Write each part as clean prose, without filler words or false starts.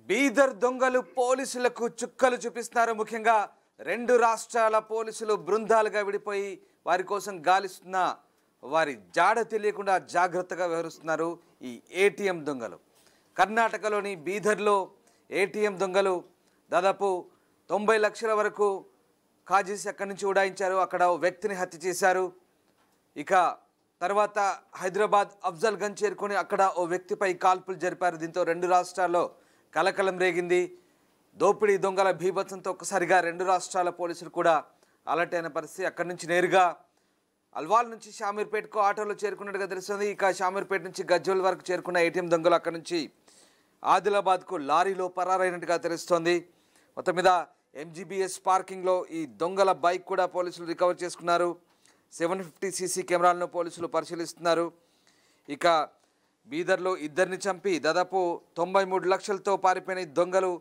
బీదర్ దొంగలు పోలీసులకు చుక్కలు చూపిస్తున్నారు. ముఖ్యంగా రెండు రాష్ట్రాల పోలీసులు బృందాలుగా విడిపోయి వారి కోసం గాలిస్తున్న వారి జాడ తెలియకుండా జాగ్రత్తగా వ్యవహరిస్తున్నారు ఈ ఏటీఎం దొంగలు. కర్ణాటకలోని బీదర్లో ఏటీఎం దొంగలు దాదాపు 90 లక్షల వరకు కాజేసి అక్కడి నుంచి ఉడాయించారు. అక్కడ ఓ వ్యక్తిని హత్య చేశారు. ఇక తర్వాత హైదరాబాద్ అఫ్జల్గంజ్ చేరుకొని అక్కడ ఓ వ్యక్తిపై కాల్పులు జరిపారు. దీంతో రెండు రాష్ట్రాల్లో కలకలం రేగింది. దోపిడీ దొంగల భీభత్సంతో ఒక్కసారిగా రెండు రాష్ట్రాల పోలీసులు కూడా అలర్ట్ అయిన పరిస్థితి. అక్కడి నుంచి నేరుగా అల్వాల్ నుంచి షామీర్పేటకు ఆటోలో చేరుకున్నట్టుగా తెలుస్తుంది. ఇక షామీర్పేట నుంచి గజ్వెల్ వరకు చేరుకున్న ఏటీఎం దొంగలు అక్కడి నుంచి ఆదిలాబాద్కు లారీలో పరారైనట్టుగా తెలుస్తోంది. మొత్తం మీద ఎంజీబీఎస్ పార్కింగ్లో ఈ దొంగల బైక్ కూడా పోలీసులు రికవర్ చేసుకున్నారు. 750 సీసీ కెమెరాలను పోలీసులు పరిశీలిస్తున్నారు. ఇక బీదర్లో ఇద్దరిని చంపి దాదాపు 93 లక్షలతో పారిపోయిన ఈ దొంగలు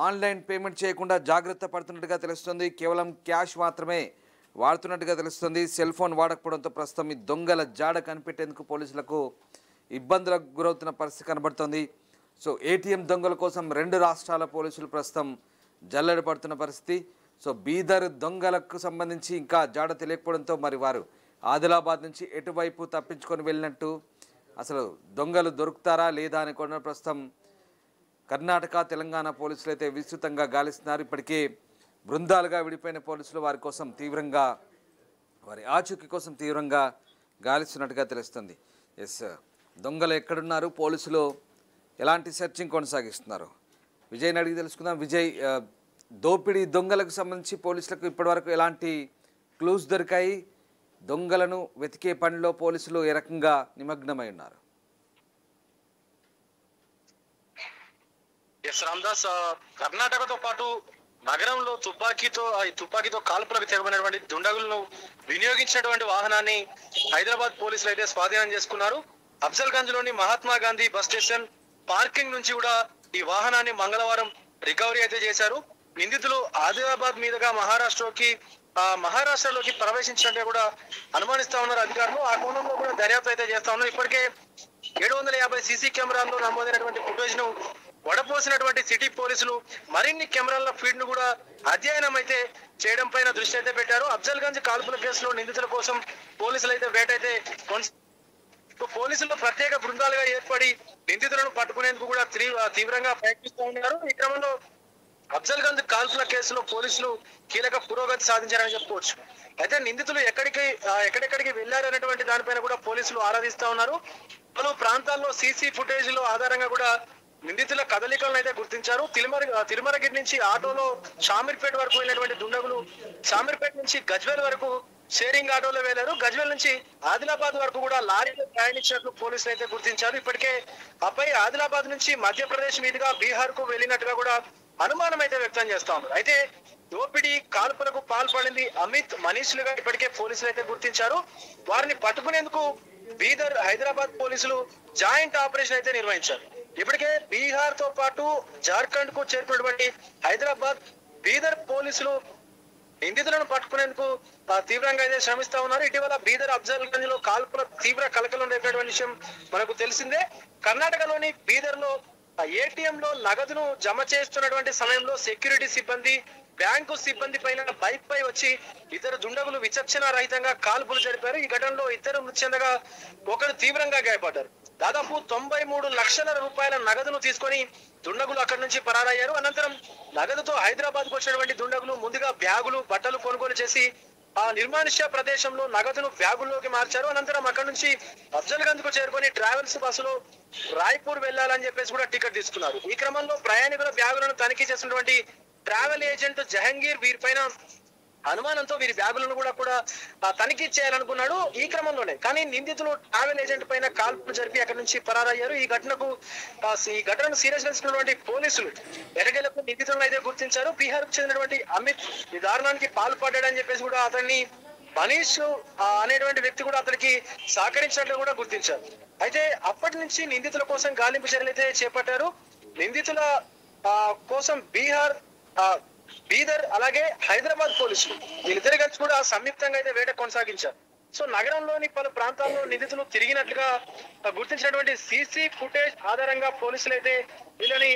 ఆన్లైన్ పేమెంట్ చేయకుండా జాగ్రత్త పడుతున్నట్టుగా తెలుస్తుంది. కేవలం క్యాష్ మాత్రమే వాడుతున్నట్టుగా తెలుస్తుంది. సెల్ ఫోన్ వాడకపోవడంతో ప్రస్తుతం ఈ దొంగల జాడ కనిపెట్టేందుకు పోలీసులకు ఇబ్బందులకు గురవుతున్న పరిస్థితి కనబడుతోంది. సో ఏటీఎం దొంగల కోసం రెండు రాష్ట్రాల పోలీసులు ప్రస్తుతం జల్లెడ పడుతున్న పరిస్థితి. సో బీదర్ దొంగలకు సంబంధించి ఇంకా జాడ తెలియకపోవడంతో మరి వారు ఆదిలాబాద్ నుంచి ఎటువైపు తప్పించుకొని వెళ్ళినట్టు, అసలు దొంగలు దొరుకుతారా లేదా అని కూడా ప్రస్తుతం కర్ణాటక తెలంగాణ పోలీసులు అయితే విస్తృతంగా గాలిస్తున్నారు. ఇప్పటికే బృందాలుగా విడిపోయిన పోలీసులు వారి కోసం తీవ్రంగా వారి ఆచూకీ కోసం తీవ్రంగా గాలిస్తున్నట్టుగా తెలుస్తుంది. ఎస్, దొంగలు ఎక్కడున్నారు, పోలీసులు ఎలాంటి సెర్చింగ్ కొనసాగిస్తున్నారు, విజయ్ని అడిగి తెలుసుకుందాం. విజయ్, దోపిడీ దొంగలకు సంబంధించి పోలీసులకు ఇప్పటివరకు ఎలాంటి క్లూస్ దొరికాయి? దొంగలను వెతికే పనిలో పోలీసులు ఏ రకంగా నిమగ్నమై ఉన్నారు? ఎస్ రామ్దాస్, కర్ణాటకతో పాటు నగరంలో తుపాకీతో కాల్పులకు తెగబడినటువంటి దుండగులను వినియోగించినటువంటి వాహనాన్ని హైదరాబాద్ పోలీసులు అయితే స్వాధీనం చేసుకున్నారు. అఫ్జల్గంజ్ లోని Mahatma Gandhi bus station parking నుంచి కూడా ఈ వాహనాన్ని మంగళవారం రికవరీ అయితే చేశారు. నిందితులు ఆదిలాబాద్ మీదుగా మహారాష్ట్రలోకి ప్రవేశించినట్టే కూడా అనుమానిస్తా ఉన్నారు అధికారులు. ఆ కోణంలో కూడా దర్యాప్తు అయితే చేస్తా ఉన్నారు. ఇప్పటికే 750 సీసీ కెమెరాల్లో నమోదైనటువంటి ఫుటేజ్ ను వడపోసినటువంటి సిటీ పోలీసులు మరిన్ని కెమెరాల ఫీడ్ ను కూడా అధ్యయనం అయితే చేయడం పైన దృష్టి అయితే పెట్టారు. అఫ్జల్గంజ్ కాల్పుల కేసులో నిందితుల కోసం పోలీసులు అయితే వేట అయితే పోలీసులు ప్రత్యేక బృందాలుగా ఏర్పడి నిందితులను పట్టుకునేందుకు కూడా తీవ్రంగా ప్రయత్నిస్తూ ఉన్నారు. ఈ క్రమంలో అఫ్జల్గంజ్ కాల్పుల కేసులో పోలీసులు కీలక పురోగతి సాధించారని చెప్పుకోవచ్చు. అయితే నిందితులు ఎక్కడెక్కడికి వెళ్లారు అనేటువంటి దానిపైన కూడా పోలీసులు ఆరాధిస్తా ఉన్నారు. పలు ప్రాంతాల్లో సీసీ ఫుటేజ్ లో ఆధారంగా కూడా నిందితుల కదలికలను అయితే గుర్తించారు. తిరుమలగిరి నుంచి ఆటోలో షామీర్పేట వరకు వెళ్ళినటువంటి దుండగులు షామీర్పేట నుంచి గజ్వేల్ వరకు షేరింగ్ ఆటోలో వెళ్లారు. గజ్వేల్ నుంచి ఆదిలాబాద్ వరకు కూడా లారీలో ప్రయాణించినట్లు పోలీసులు అయితే గుర్తించారు. ఇప్పటికే అబ్బాయి ఆదిలాబాద్ నుంచి మధ్యప్రదేశ్ మీదుగా బీహార్ కు వెళ్ళినట్టుగా కూడా అనుమానం అయితే వ్యక్తం చేస్తా ఉన్నారు. అయితే దోపిడీ కాల్పులకు పాల్పడింది అమిత్, మనీష్లుగా ఇప్పటికే పోలీసులు అయితే గుర్తించారు. వారిని పట్టుకునేందుకు బీదర్, హైదరాబాద్ పోలీసులు జాయింట్ ఆపరేషన్ అయితే నిర్వహించారు. ఇప్పటికే బీహార్ తో పాటు జార్ఖండ్ కు చేరుకున్నటువంటి హైదరాబాద్, బీదర్ పోలీసులు నిందితులను పట్టుకునేందుకు తీవ్రంగా అయితే శ్రమిస్తా ఉన్నారు. ఇటీవల బీదర్ అఫ్జల్గంజ్ లో కాల్పుల తీవ్ర కలకలం రేపేటువంటి విషయం మనకు తెలిసిందే. కర్ణాటకలోని బీదర్ లో ఏటీఎం లో నగదును జమ చేస్తున్నటువంటి సమయంలో సెక్యూరిటీ సిబ్బంది, బ్యాంకు సిబ్బంది పైన బైక్ పై వచ్చి ఇద్దరు దుండగులు విచక్షణ రహితంగా కాల్పులు జరిపారు. ఈ ఘటనలో ఇద్దరు మృతి చెందగా ఒకరు తీవ్రంగా గాయపడ్డారు. దాదాపు 93 లక్షల రూపాయల నగదును తీసుకొని దుండగులు అక్కడి నుంచి పరారయ్యారు. అనంతరం నగదుతో హైదరాబాద్ కు వచ్చినటువంటి దుండగులు ముందుగా బ్యాగులు, బట్టలు కొనుగోలు చేసి ఆ నిర్మానుష్య ప్రదేశంలో నగదును బ్యాగుల్లోకి మార్చారు. అనంతరం అక్కడి నుంచి అఫ్జల్గంజ్ కు చేరుకొని ట్రావెల్స్ బస్సులో రాయ్పూర్ వెళ్లాలని చెప్పేసి కూడా టికెట్ తీసుకున్నారు. ఈ క్రమంలో ప్రయాణికుల బ్యాగులను తనిఖీ చేసినటువంటి ట్రావెల్ ఏజెంట్ జహంగీర్ వీరిపైన అనుమానంతో వీరి బ్యాగులను కూడా తనిఖీ చేయాలనుకున్నాడు. ఈ క్రమంలోనే కానీ నిందితులు ట్రావెల్ ఏజెంట్ పైన కాల్పులు జరిపి అక్కడి నుంచి పరారయ్యారు. ఈ ఘటనను సీరియస్ గా తీసుకున్నటువంటి పోలీసులు ఎరగేలకు నిందితులను అయితే గుర్తించారు. బీహార్ కు చెందినటువంటి అమిత్ ఈ దారుణానికి పాల్పడ్డాడని చెప్పేసి కూడా అతన్ని మనీష్ అనేటువంటి వ్యక్తి కూడా అతనికి సహకరించినట్లు కూడా గుర్తించారు. అయితే అప్పటి నుంచి నిందితుల కోసం గాలింపు చర్యలు అయితే చేపట్టారు. నిందితుల కోసం బీదర్ అలాగే హైదరాబాద్ పోలీసులు వీళ్ళిద్దరు కలిసి కూడా సంయుక్తంగా అయితే వేట కొనసాగించారు. సో నగరంలోని పలు ప్రాంతాల్లో నిందితులు తిరిగినట్లుగా గుర్తించినటువంటి సీసీ ఫుటేజ్ ఆధారంగా పోలీసులు అయితే వీళ్ళని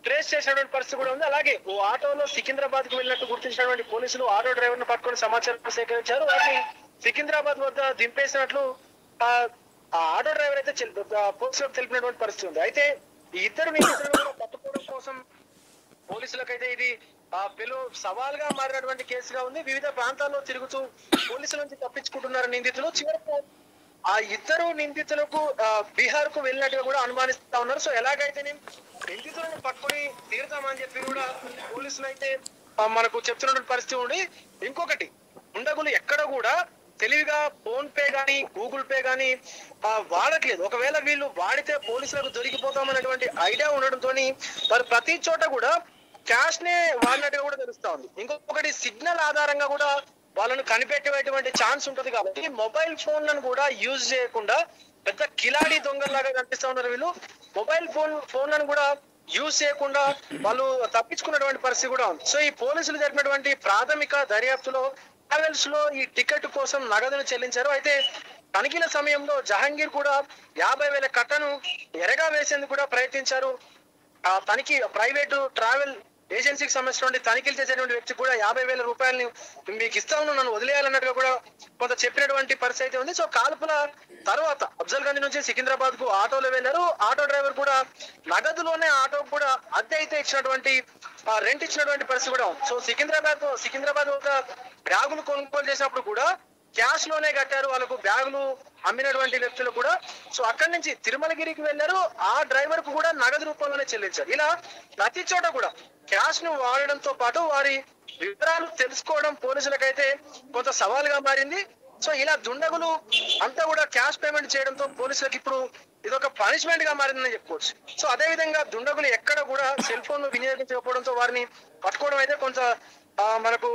ట్రేస్ చేసినటువంటి పరిస్థితి కూడా ఉంది. అలాగే ఓ ఆటోలో సికింద్రాబాద్ కు వెళ్ళినట్టు గుర్తించినటువంటి పోలీసులు ఆటో డ్రైవర్ ను పట్టుకొని సమాచారం సేకరించారు. వారిని సికింద్రాబాద్ వద్ద దింపేసినట్లు ఆ ఆటో డ్రైవర్ అయితే పోలీసులకు తెలిపినటువంటి పరిస్థితి ఉంది. అయితే ఈ ఇద్దరు నిందితులను కూడా పట్టుకోవడం కోసం పోలీసులకైతే ఇది పెను సవాల్గా మారినటువంటి కేసుగా ఉంది. వివిధ ప్రాంతాల్లో తిరుగుతూ పోలీసుల నుంచి తప్పించుకుంటున్నారు నిందితులు. చివరకు ఆ ఇద్దరు నిందితులకు బీహార్ కు వెళ్ళినట్టుగా కూడా అనుమానిస్తా ఉన్నారు. సో ఎలాగైతే నిందితులను పట్టుకుని తీరుతామని చెప్పి కూడా పోలీసులు అయితే మనకు చెప్తున్నటువంటి పరిస్థితి ఉంది. ఇంకొకటి, ఉండగులు ఎక్కడ కూడా తెలివిగా ఫోన్ పే గానీ గూగుల్ పే గానీ వాడట్లేదు. ఒకవేళ వీళ్ళు వాడితే పోలీసులకు దొరికిపోతామనేటువంటి ఐడియా ఉండడంతో మరి ప్రతి చోట కూడా క్యాష్ నే వాడినట్టుగా కూడా తెలుస్తా ఉంది. ఇంకొకటి, సిగ్నల్ ఆధారంగా కూడా వాళ్ళను కనిపెట్టేటువంటి ఛాన్స్ ఉంటది. కాబట్టి మొబైల్ ఫోన్లను కూడా యూజ్ చేయకుండా పెద్ద కిలాడి దొంగల్లాగా కనిపిస్తా ఉన్నారు వీళ్ళు. మొబైల్ ఫోన్లను కూడా యూజ్ చేయకుండా వాళ్ళు తప్పించుకున్నటువంటి పరిస్థితి కూడా ఉంది. సో ఈ పోలీసులు జరిపినటువంటి ప్రాథమిక దర్యాప్తులో ట్రావెల్స్ లో ఈ టికెట్ కోసం నగదును చెల్లించారు. అయితే తనిఖీల సమయంలో జహాంగీర్ కూడా 50,000 కట్టను ఎరగా వేసేందుకు కూడా ప్రయత్నించారు. ఆ తనిఖీ ప్రైవేటు ట్రావెల్ ఏజెన్సీకి సంబంధించినటువంటి తనిఖీలు చేసేటువంటి వ్యక్తి కూడా 50,000 రూపాయలని మీకు ఇస్తాను, నన్ను వదిలేయాలన్నట్టుగా కూడా కొంత చెప్పినటువంటి పరిస్థితి అయితే ఉంది. సో కాల్పుల తర్వాత అఫ్జల్ గంజ్ నుంచి సికింద్రాబాద్ కు ఆటోలో వెళ్లారు. ఆటో డ్రైవర్ కూడా నగదులోనే ఆటో కూడా అద్దె అయితే ఇచ్చినటువంటి రెంట్ ఇచ్చినటువంటి పరిస్థితి కూడా ఉంది. సో సికింద్రాబాద్ ఒక బ్యాగులు కొనుగోలు చేసినప్పుడు కూడా క్యాష్ లోనే కట్టారు వాళ్ళకు బ్యాగులు అమ్మినటువంటి వ్యక్తులు కూడా. సో అక్కడి నుంచి తిరుమలగిరికి వెళ్లారు. ఆ డ్రైవర్ కు కూడా నగదు రూపంలోనే చెల్లించారు. ఇలా ప్రతి చోట కూడా క్యాష్ ను వాడడంతో పాటు వారి వివరాలు తెలుసుకోవడం పోలీసులకైతే కొంత సవాల్గా మారింది. సో ఇలా దుండగులు అంతా కూడా క్యాష్ పేమెంట్ చేయడంతో పోలీసులకు ఇప్పుడు ఇదొక పనిష్మెంట్ గా మారిందని చెప్పుకోవచ్చు. సో అదే విధంగా దుండగులు ఎక్కడ కూడా సెల్ ఫోన్ వినియోగించకపోవడంతో వారిని పట్టుకోవడం అయితే కొంత మనకు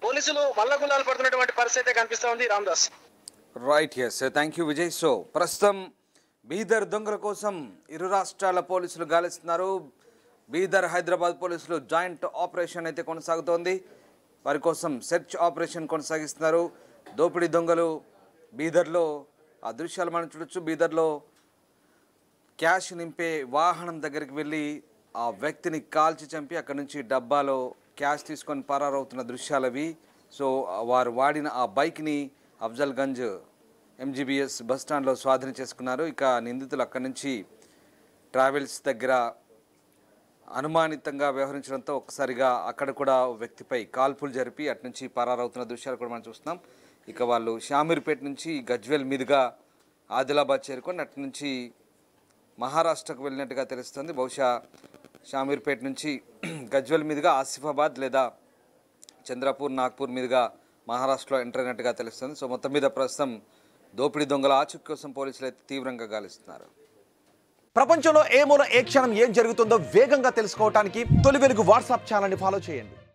పోలీసులు మల్లగుల్లాలు పడుతున్నటువంటి పరిస్థితి కనిపిస్తా ఉంది. Ramdas. Right, yes, thank you Vijay. So ప్రస్తుతం బీదర్ దొంగల కోసం ఇరు రాష్ట్రాల పోలీసులు గాలిస్తున్నారు. బీదర్ హైదరాబాద్ పోలీసులు జాయింట్ ఆపరేషన్ అయితే కొనసాగుతోంది. వారి కోసం సెర్చ్ ఆపరేషన్ కొనసాగిస్తున్నారు. దోపిడీ దొంగలు బీదర్లో ఆ దృశ్యాలు మనం చూడొచ్చు. బీదర్లో క్యాష్ నింపే వాహనం దగ్గరికి వెళ్ళి ఆ వ్యక్తిని కాల్చి చంపి అక్కడి నుంచి డబ్బాలో క్యాష్ తీసుకొని పరారవుతున్న దృశ్యాలవి. సో వారు వాడిన ఆ బైక్ని అఫ్జల్ గంజ్ ఎంజీబీఎస్ బస్టాండ్లో స్వాధీనం చేసుకున్నారు. ఇక నిందితులు అక్కడి నుంచి ట్రావెల్స్ దగ్గర అనుమానితంగా వ్యవహరించడంతో ఒక్కసారిగా అక్కడ కూడా వ్యక్తిపై కాల్పులు జరిపి అటు నుంచి పరారవుతున్న దృశ్యాలు కూడా మనం చూస్తున్నాం. ఇక వాళ్ళు షామీర్పేట నుంచి గజ్వేల్ మీదుగా ఆదిలాబాద్ చేరుకొని అటు నుంచి మహారాష్ట్రకు వెళ్ళినట్టుగా తెలుస్తుంది. బహుశా షామీర్పేట నుంచి గజ్వేల్ మీదుగా ఆసిఫాబాద్ లేదా చంద్రపూర్, నాగ్పూర్ మీదుగా మహారాష్ట్రలో ఎంటర్ అయినట్టుగా తెలుస్తుంది. సో మొత్తం మీద ప్రస్తుతం దోపిడీ దొంగల ఆచూకీ కోసం పోలీసులు అయితే తీవ్రంగా గాలిస్తున్నారు. ప్రపంచంలో ఏ మూల ఏ క్షణం ఏం జరుగుతుందో వేగంగా తెలుసుకోవడానికి తొలి వెలుగు వాట్సాప్ ఛానల్ని ఫాలో చేయండి.